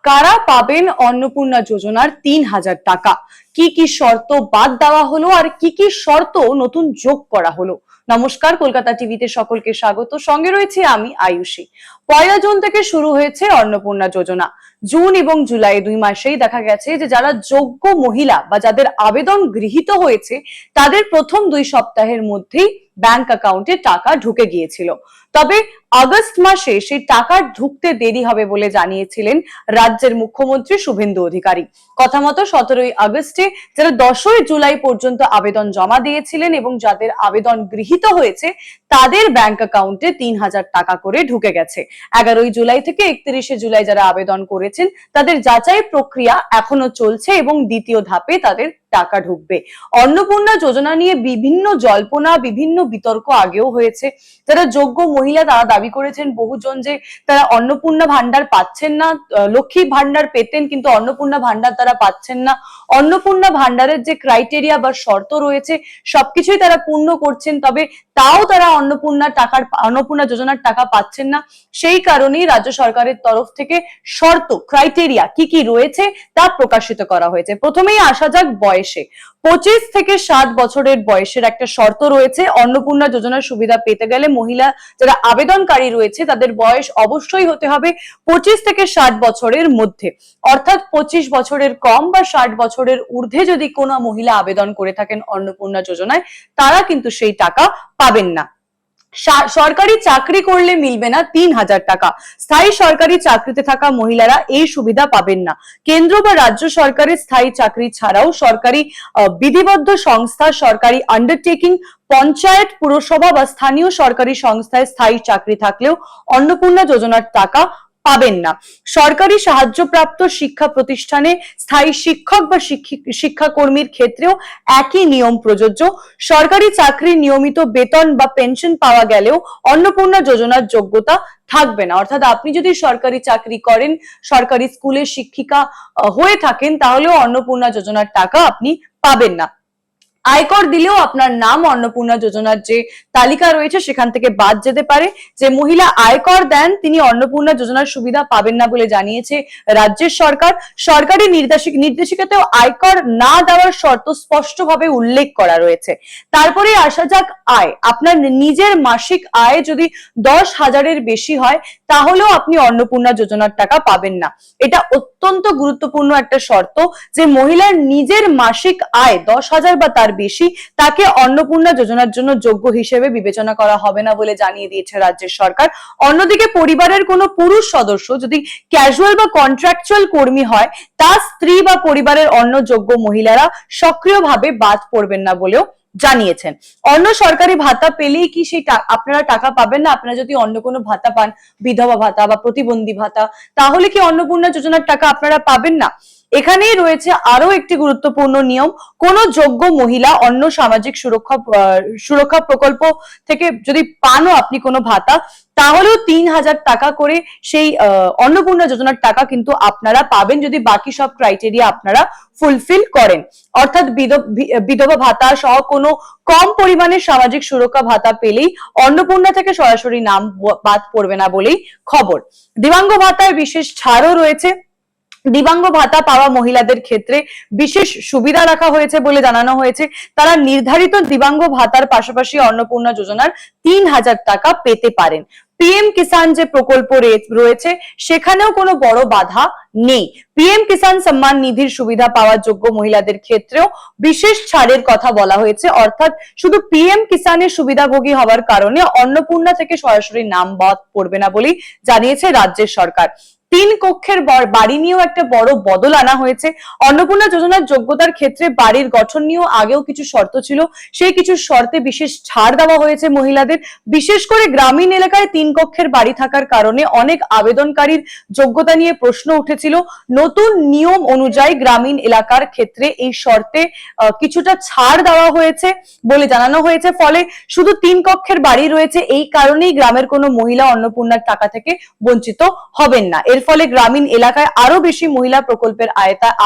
কারা পাবেন অন্নপূর্ণা যোজনার ৩,০০০ টাকা? কি কি শর্ত বাদ দেওয়া হলো আর কি কি শর্ত নতুন যোগ করা হলো? নমস্কার, কলকাতা টিভিতে সকলকে স্বাগত। সঙ্গে রয়েছে আমি আয়ুষী। ১ জুন থেকে শুরু হয়েছে অন্নপূর্ণা যোজনা। জুন এবং জুলাই ২ মাসেই দেখা গেছে যে যারা যোগ্য মহিলা বা যাদের আবেদন গৃহীত হয়েছে তাদের প্রথম ২ সপ্তাহের মধ্যেই ব্যাংক অ্যাকাউন্টে টাকা ঢুকে গিয়েছিল। তবে আগস্ট মাসে সেই টাকা ঢুকতে দেরি হবে বলে জানিয়েছিলেন রাজ্যের মুখ্যমন্ত্রী শুভেন্দু অধিকারী। কথা মতো ১৭ই আগস্টে যারা ১০ই জুলাই পর্যন্ত আবেদন জমা দিয়েছিলেন এবং যাদের আবেদন গৃহীত হয়েছে তাদের ব্যাংক অ্যাকাউন্টে ৩,০০০ টাকা করে ঢুকে গেছে। ১১ই জুলাই থেকে ৩১শে জুলাই যারা আবেদন করেছেন তাদের যাচাই প্রক্রিয়া এখনো চলছে এবং দ্বিতীয় ধাপে তাদের টাকা ঢুকবে। অন্নপূর্ণা যোজনা নিয়ে বিভিন্ন জল্পনা, বিভিন্ন বিতর্ক আগেও হয়েছে। যারা যোগ্য মহিলা তারা দাবি করেছেন বহুজন যে তারা অন্নপূর্ণা ভান্ডার পাচ্ছেন না, লক্ষ্মী ভান্ডার পেতেন কিন্তু অন্নপূর্ণা ভান্ডার তারা পাচ্ছেন না। অন্নপূর্ণা ভান্ডারের যে ক্রাইটেরিয়া বা শর্ত রয়েছে সবকিছুই তারা পূর্ণ করছেন, তবে তাও তারা অন্নপূর্ণা যোজনার টাকা পাচ্ছেন না। সেই কারণেই রাজ্য সরকারের তরফ থেকে শর্ত, ক্রাইটেরিয়া কি কি রয়েছে তা প্রকাশিত করা হয়েছে। প্রথমেই আসা যাক বয়সে। 25 থেকে 60 বছরের বয়সের একটা শর্ত রয়েছে। অন্নপূর্ণা যোজনার সুবিধা পেতে গেলে মহিলা যারা আবেদনকারী রয়েছে তাদের বয়স অবশ্যই হতে হবে 25 থেকে 60 বছরের মধ্যে। অর্থাৎ 25 বছরের কম বা 60 বছরের ঊর্ধ্বে যদি কোনো মহিলা আবেদন করে থাকেন অন্নপূর্ণা যোজনায়, তারা কিন্তু সেই টাকা পাবেন না। সরকারি চাকরি করলে মিলবে না ৩,০০০ টাকা। স্থায়ী সরকারি চাকরিতে থাকা মহিলারা এই সুবিধা পাবেন না। কেন্দ্র বা রাজ্য সরকারের স্থায়ী চাকরি ছাড়াও সরকারি বিধিবদ্ধ সংস্থা, সরকারি আন্ডারটেকিং, পঞ্চায়েত, পুরসভা বা স্থানীয় সরকারি সংস্থায় স্থায়ী চাকরি থাকলেও অন্নপূর্ণা যোজনার টাকা পাবেন না। সরকারি সাহায্যপ্রাপ্ত শিক্ষা প্রতিষ্ঠানে স্থায়ী শিক্ষক বা শিক্ষাকর্মীর ক্ষেত্রেও একই নিয়ম প্রযোজ্য। সরকারি চাকরির নিয়মিত বেতন বা পেনশন পাওয়া গেলেও অন্নপূর্ণা যোজনার যোগ্যতা থাকবে না। অর্থাৎ আপনি যদি সরকারি চাকরি করেন, সরকারি স্কুলের শিক্ষিকা হয়ে থাকেন, তাহলেও অন্নপূর্ণা যোজনার টাকা আপনি পাবেন না। আয়কর দিলেও আপনার নাম অন্নপূর্ণা যোজনার যে তালিকা রয়েছে সেখান থেকে বাদ যেতে পারে। যে মহিলা আয়কর দেন তিনি অন্নপূর্ণা যোজনার সুবিধা পাবেন না বলে জানিয়েছে রাজ্যের সরকার। সরকারি নির্দেশিকাতেও আয়কর না দেওয়ার শর্ত স্পষ্টভাবে উল্লেখ করা রয়েছে। তারপরে আসা যাক আয়। আপনার নিজের মাসিক আয় যদি 10,০০০-এর বেশি হয় তাহলেও আপনি অন্নপূর্ণা যোজনার টাকা পাবেন না। এটা অত্যন্ত গুরুত্বপূর্ণ একটা শর্ত যে মহিলার নিজের মাসিক আয় 10,০০০ বা তার বেশি, তাকে অন্নপূর্ণা যোজনার জন্য যোগ্য হিসেবে বিবেচনা করা হবে না বলে জানিয়ে দিয়েছে রাজ্যের সরকার। অন্যদিকে পরিবারের কোনো পুরুষ সদস্য যদি ক্যাজুয়াল বা কন্ট্রাকচুয়াল কর্মী হয়, তার স্ত্রী বা পরিবারের অন্য যোগ্য মহিলারা সক্রিয়ভাবে বাদ পড়বেন না বলেও জানিয়েছেন। অন্য সরকারি ভাতা পেলেই কি সেই আপনারা টাকা পাবেন না? আপনারা যদি অন্য কোনো ভাতা পান, বিধবা ভাতা বা প্রতিবন্ধী ভাতা, তাহলে কি অন্নপূর্ণা যোজনার টাকা আপনারা পাবেন না? এখানেই রয়েছে আরো একটি গুরুত্বপূর্ণ নিয়ম। কোন যোগ্য মহিলা অন্য সামাজিক সুরক্ষা প্রকল্প থেকে যদি পানও আপনি কোনো ভাতা, তাহলেও ৩,০০০ টাকা করে সেই অন্নপূর্ণা যোজনার টাকা কিন্তু আপনারা পাবেন যদি বাকি সব ক্রাইটেরিয়া আপনারা ফুলফিল করেন। অর্থাৎ বিধবা ভাতা সহ কোনো কম পরিমাণের সামাজিক সুরক্ষা ভাতা পেলেই অন্নপূর্ণা থেকে সরাসরি নাম বাদ পড়বে না বলেই খবর। দিব্যাঙ্গ ভাতায় বিশেষ ছাড়ও রয়েছে। দিব্যাঙ্গ ভাতা পাওয়া মহিলাদের ক্ষেত্রে বিশেষ সুবিধা রাখা হয়েছে বলে জানানো হয়েছে। তারা নির্ধারিত দিব্যাঙ্গ ভাতার পাশাপাশি অন্নপূর্ণা যোজনার ৩,০০০ টাকা পেতে পারেন। পিএম কিষাণ যে প্রকল্প রয়েছে সেখানেও কোনো বড় বাধা নেই। পিএম কিষাণ সম্মান নিধির সুবিধা পাওয়ার যোগ্য মহিলাদের ক্ষেত্রেও বিশেষ ছাড়ের কথা বলা হয়েছে। অর্থাৎ শুধু পিএম কিষাণের সুবিধাভোগী হওয়ার কারণে অন্নপূর্ণা থেকে সরাসরি নাম বাদ পড়বে না বলেই জানিয়েছে রাজ্যের সরকার। 3 কক্ষের বাড়ি নিয়েও একটা বড় বদল আনা হয়েছে। অন্নপূর্ণা যোজনার যোগ্যতার ক্ষেত্রে বাড়ির গঠন নিয়েও আগেও কিছু শর্ত ছিল, সেই কিছু শর্তে বিশেষ ছাড় দেওয়া হয়েছে মহিলাদের। বিশেষ করে গ্রামীণ এলাকায় 3 কক্ষের বাড়ি থাকার কারণে অনেক আবেদনকারীর যোগ্যতা নিয়ে প্রশ্ন উঠেছিল। নতুন নিয়ম অনুযায়ী গ্রামীণ এলাকার ক্ষেত্রে এই শর্তে কিছুটা ছাড় দেওয়া হয়েছে বলে জানানো হয়েছে। ফলে শুধু 3 কক্ষের বাড়ি রয়েছে এই কারণেই গ্রামের কোনো মহিলা অন্নপূর্ণার টাকা থেকে বঞ্চিত হবেন না। এর ফলে গ্রামীণ এলাকায় আরো বেশি মহিলা প্রকল্পের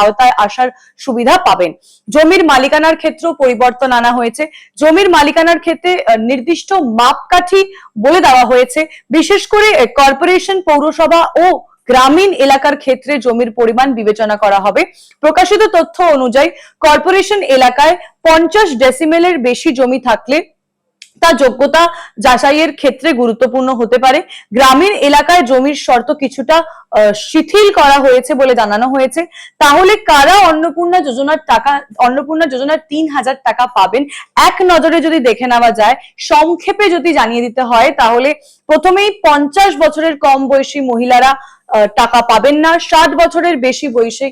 আওতায় আসার সুবিধা পাবেন। জমির মালিকানার ক্ষেত্রেও পরিবর্তন আনা হয়েছে। জমির মালিকানার ক্ষেত্রে নির্দিষ্ট মাপকাঠি বলে দেওয়া হয়েছে। বিশেষ করে কর্পোরেশন, পৌরসভা ও গ্রামীণ এলাকার ক্ষেত্রে জমির পরিমাণ বিবেচনা করা হবে। প্রকাশিত তথ্য অনুযায়ী কর্পোরেশন এলাকায় 50 ডেসিমেলের বেশি জমি থাকলে তা যোগ্যতা যাচাইয়ের ক্ষেত্রে গুরুত্বপূর্ণ হতে পারে। গ্রামীণ এলাকায় জমির শর্ত কিছুটা শিথিল করা হয়েছে বলে জানানো হয়েছে। তাহলে কারা অন্নপূর্ণা যোজনার 3,000 টাকা পাবেন এক নজরে যদি দেখে নেওয়া যায়, সংক্ষেপে যদি জানিয়ে দিতে হয়, তাহলে প্রথমেই 50 বছরের কম বয়সী মহিলারা টাকা পাবেন না, 60 বছরের বেশি বয়সী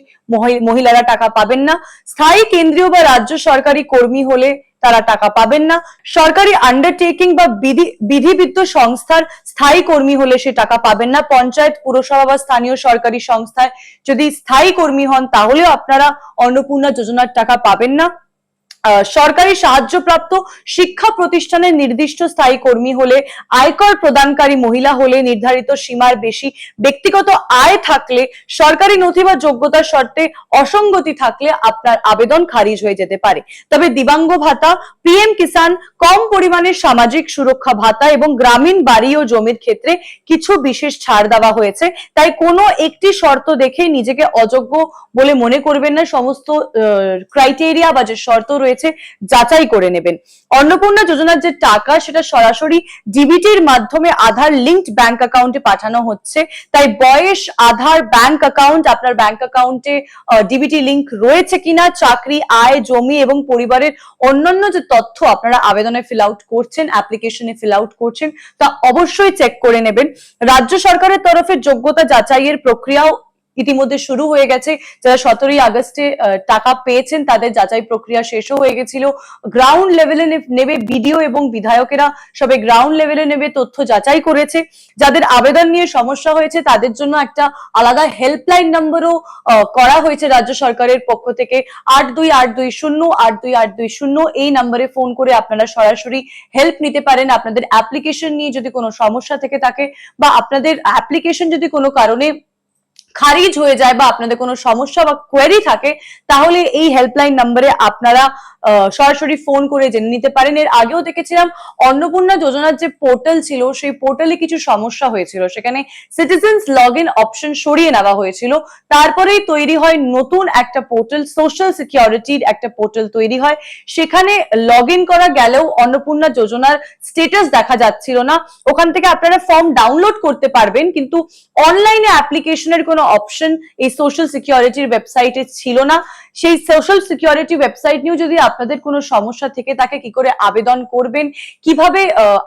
মহিলারা টাকা পাবেন না, স্থায়ী কেন্দ্রীয় বা রাজ্য সরকারি কর্মী হলে তারা টাকা পাবেন না, সরকারি আন্ডারটেকিং বা বিধিবদ্ধ সংস্থার স্থায়ী কর্মী হলে সে টাকা পাবেন না, পঞ্চায়েত, পুরসভা বা স্থানীয় সরকারি সংস্থায় যদি স্থায়ী কর্মী হন তাহলেও আপনারা অন্নপূর্ণা যোজনার টাকা পাবেন না। সরকারি সাহায্যপ্রাপ্ত শিক্ষা প্রতিষ্ঠানের নির্দিষ্ট স্থায়ী কর্মী হলে, আয়কর প্রদানকারী মহিলা হলে, নির্ধারিত সীমার বেশি ব্যক্তিগত আয় থাকলে, সরকারি নথি বা যোগ্যতার শর্তে অসঙ্গতি থাকলে আপনার আবেদন খারিজ হয়ে যেতে পারে। তবে দিব্যাঙ্গ ভাতা, পিএম কিষাণ, কম পরিমাণের সামাজিক সুরক্ষা ভাতা এবং গ্রামীণ বাড়ি ও জমির ক্ষেত্রে কিছু বিশেষ ছাড় দেওয়া হয়েছে। তাই কোনো একটি শর্ত দেখে নিজেকে অযোগ্য বলে মনে করবেন না, সমস্ত ক্রাইটেরিয়া বা যে শর্ত রয়েছে যাচাই করে নেবেন। অন্নপূর্ণা যোজনার যে টাকা সেটা সরাসরি ডিবিটির মাধ্যমে আধার লিঙ্কড ব্যাংক অ্যাকাউন্টে পাঠানো হচ্ছে। তাই বয়স, আধার, ব্যাংক অ্যাকাউন্ট, আপনার ব্যাংক অ্যাকাউন্টে ডিবিটি লিংক রয়েছে কিনা, চাকরি, আয়, জমি এবং পরিবারের অন্যান্য যে তথ্য আপনারা আবেদনে ফিল আউট করছেন, অ্যাপ্লিকেশনে ফিল আউট করছেন, তা অবশ্যই চেক করে নেবেন। রাজ্য সরকারের তরফে যোগ্যতা যাচাইয়ের প্রক্রিয়াও ইতিমধ্যে শুরু হয়ে গেছে। যারা 17ই আগস্টে টাকা পেয়েছেন তাদের যাচাই প্রক্রিয়া শেষও হয়ে গেছিল। গ্রাউন্ড লেভেলে নেবে বিডিও এবং বিধায়কেরা সবে গ্রাউন্ড লেভেলে নেবে তথ্য যাচাই করেছে। যাদের আবেদন নিয়ে সমস্যা হয়েছে তাদের জন্য একটা আলাদা হেল্পলাইন নম্বরও করা হয়েছে রাজ্য সরকারের পক্ষ থেকে। 8282082820 এই নম্বরে ফোন করে আপনারা সরাসরি হেল্প নিতে পারেন। আপনাদের অ্যাপ্লিকেশন নিয়ে যদি কোনো সমস্যা থেকে থাকে বা আপনাদের অ্যাপ্লিকেশন যদি কোনো কারণে খারিজ হয়ে যায় বা আপনাদের কোনো সমস্যা বা কোয়েরি থাকে, তাহলে এই হেল্পলাইন নম্বরে আপনারা সরাসরি ফোন করে জেনে নিতে পারেন। এর আগেও দেখেছিলাম অন্নপূর্ণা যোজনার যে পোর্টাল ছিল সেই পোর্টালে কিছু সমস্যা হয়েছিল, সেখানে সিটিজেন্স লগ ইন অপশন সরিয়ে নেওয়া হয়েছিল। তারপরেই তৈরি হয় নতুন একটা পোর্টাল, সোশ্যাল সিকিউরিটির একটা পোর্টাল তৈরি হয়। সেখানে লগ ইন করা গেলেও অন্নপূর্ণা যোজনার স্টেটাস দেখা যাচ্ছিল না। ওখান থেকে আপনারা ফর্ম ডাউনলোড করতে পারবেন, কিন্তু অনলাইনে অ্যাপ্লিকেশনের কোনো অপশন এই সোশ্যাল সিকিউরিটির ওয়েবসাইটে ছিল না। সেই সোশ্যাল সিকিউরিটি ওয়েবসাইট নিয়েও যদি আপনাদের কোনো সমস্যা থেকে থাকে, কি করে আবেদন করবেন, কিভাবে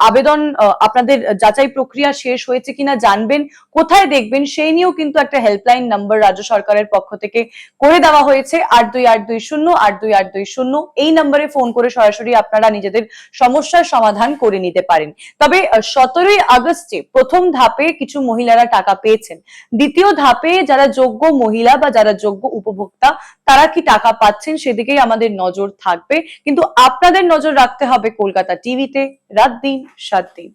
আবেদন আপনাদের যাচাই প্রক্রিয়া শেষ হয়েছে কিনা জানবেন, কোথায় দেখবেন, সেই নিয়েও কিন্তু একটা হেল্পলাইন নাম্বার রাজ্য সরকারের পক্ষ থেকে করে দেওয়া হয়েছে। 8282082820 এই নম্বরে ফোন করে সরাসরি আপনারা নিজেদের সমস্যার সমাধান করে নিতে পারেন। তবে 17ই আগস্টে প্রথম ধাপে কিছু মহিলারা টাকা পেয়েছেন। দ্বিতীয় ধাপে যারা যোগ্য মহিলা বা যারা যোগ্য উপভোক্তা তারা কি টাকা পাচ্ছেন সেদিকেই আমাদের নজর থাকবে। কিন্তু আপনাদের নজর রাখতে হবে কলকাতা টিভিতে, রাত দিন 7 দিন।